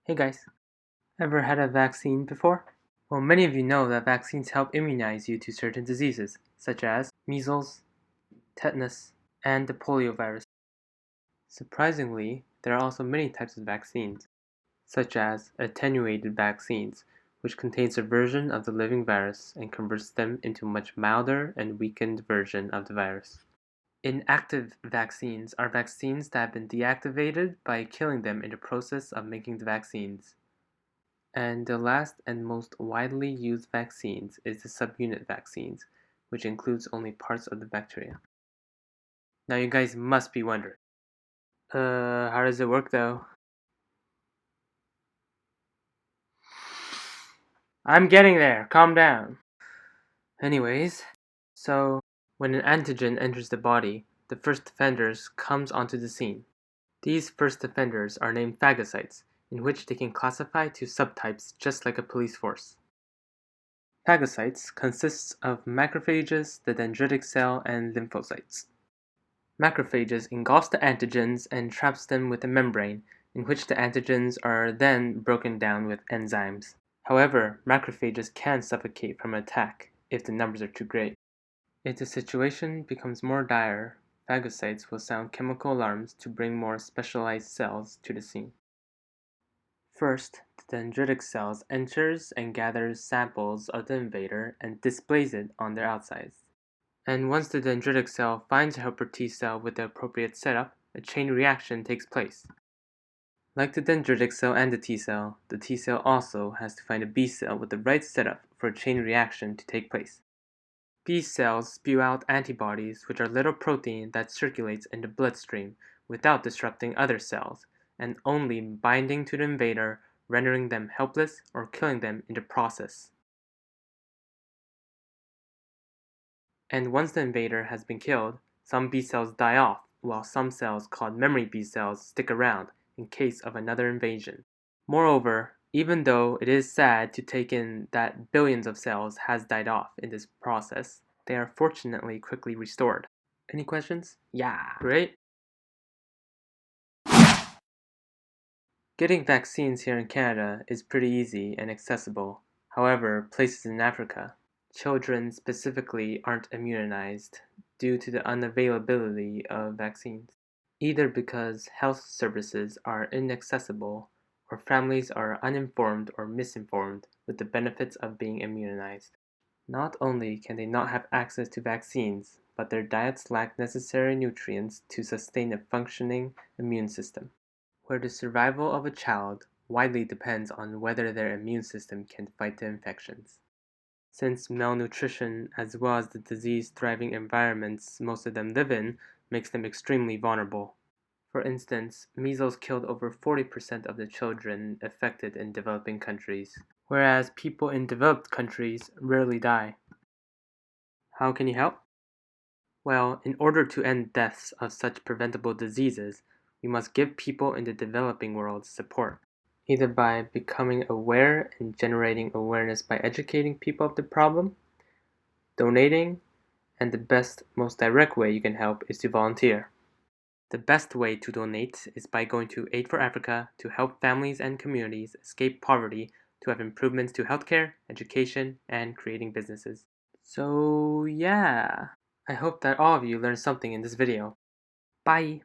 Hey guys, ever had a vaccine before? Well, many of you know that vaccines help immunize you to certain diseases, such as measles, tetanus, and the polio virus. Surprisingly, there are also many types of vaccines, such as attenuated vaccines, which contains a version of the living virus and converts them into a much milder and weakened version of the virus. Inactive vaccines are vaccines that have been deactivated by killing them in the process of making the vaccines. And the last and most widely used vaccines is the subunit vaccines, which includes only parts of the bacteria. Now you guys must be wondering, how does it work though? I'm getting there, calm down. Anyways, so when an antigen enters the body, the first offenders comes onto the scene. These first offenders are named phagocytes, in which they can classify to subtypes just like a police force. Phagocytes consists of macrophages, the dendritic cell, and lymphocytes. Macrophages engulfs the antigens and traps them with a membrane, in which the antigens are then broken down with enzymes. However, macrophages can suffocate from an attack if the numbers are too great. If the situation becomes more dire, phagocytes will sound chemical alarms to bring more specialized cells to the scene. First, the dendritic cells enters and gathers samples of the invader and displays it on their outsides. And once the dendritic cell finds a helper T cell with the appropriate setup, a chain reaction takes place. Like the dendritic cell and the T cell also has to find a B cell with the right setup for a chain reaction to take place. B cells spew out antibodies, which are little protein that circulates in the bloodstream without disrupting other cells, and only binding to the invader, rendering them helpless or killing them in the process. And once the invader has been killed, some B cells die off, while some cells called memory B cells stick around in case of another invasion. Moreover, even though it is sad to take in that billions of cells has died off in this process, they are fortunately quickly restored. Any questions? Yeah. Great. Getting vaccines here in Canada is pretty easy and accessible. However, places in Africa, children specifically aren't immunized due to the unavailability of vaccines, either because health services are inaccessible or families are uninformed or misinformed with the benefits of being immunized. Not only can they not have access to vaccines, but their diets lack necessary nutrients to sustain a functioning immune system, where the survival of a child widely depends on whether their immune system can fight the infections. Since malnutrition, as well as the disease-thriving environments most of them live in, makes them extremely vulnerable. For instance, measles killed over 40% of the children affected in developing countries, whereas people in developed countries rarely die. How can you help? Well, in order to end deaths of such preventable diseases, we must give people in the developing world support, either by becoming aware and generating awareness by educating people of the problem, donating, and the best, most direct way you can help is to volunteer. The best way to donate is by going to Aid for Africa to help families and communities escape poverty, to have improvements to healthcare, education, and creating businesses. So yeah, I hope that all of you learned something in this video. Bye!